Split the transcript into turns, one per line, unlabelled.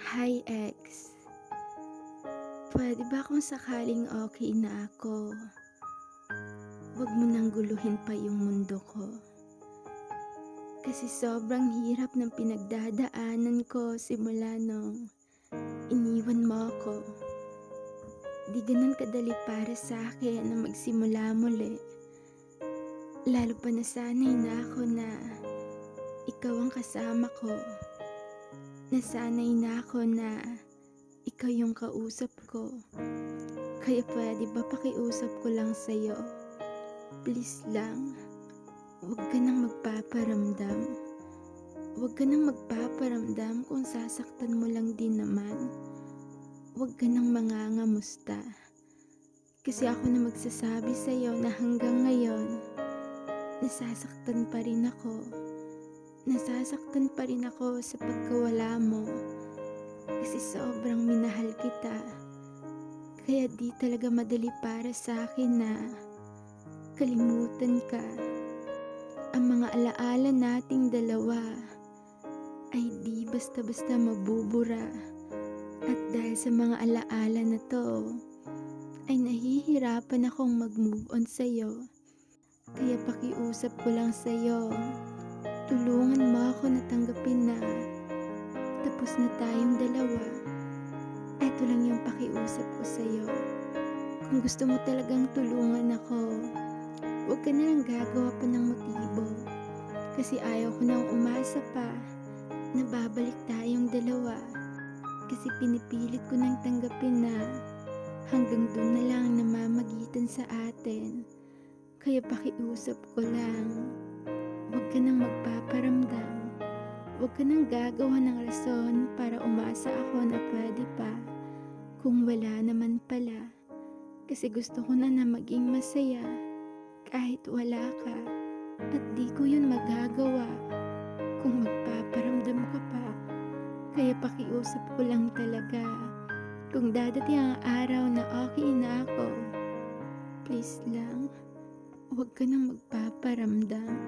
Hi ex, puwede ba kung sakaling okey na ako, wag mo nang guluhin pa yung mundo ko. Kasi sobrang hirap ng pinagdadaanan ko simula nung iniwan mo ako. Di ganun kadali para sa'kin na magsimula muli. Lalo pa nasanay na ako na ikaw ang kasama ko. Nasanay na ako na ikaw yung kausap ko. Kaya puwede ba pakiusap ko lang sa'yo, please lang, huwag ka nang magpaparamdam. Huwag ka nang magpaparamdam kung sasaktan mo lang din naman. Huwag ka nang mangangamusta. Kasi ako na magsasabi sa'yo na hanggang ngayon, nasasaktan pa rin ako. Nasasaktan pa rin ako sa pagkawala mo. Kasi sobrang minahal kita. Kaya di talaga madali para sa'kin na kalimutan ka. Ang mga alaala nating dalawa ay di basta-basta mabubura. At dahil sa mga alaala na 'to, ay nahihirapan akong mag-move on sa'yo. Kaya pakiusap ko lang sa'yo, tulungan mo ako na tanggapin na tapos na tayong dalawa. Eto lang yung pakiusap ko sa'yo. Kung gusto mo talagang tulungan ako, huwag ka na lang gagawa pa ng motibo. Kasi ayaw ko nang umasa pa na babalik tayong dalawa. Kasi pinipilit ko nang tanggapin na hanggang dun na lang namamagitan sa atin. Kaya pakiusap ko lang, huwag ka nang magpaparamdam. Huwag ka nang gagawa ng rason para umasa ako na pwede pa kung wala naman pala. Kasi gusto ko na maging masaya kahit wala ka. At di ko yun magagawa kung magpaparamdam ka pa. Kaya pakiusap ko lang talaga, kung dadating ang araw na okay na ako, please lang, huwag ka nang magpaparamdam.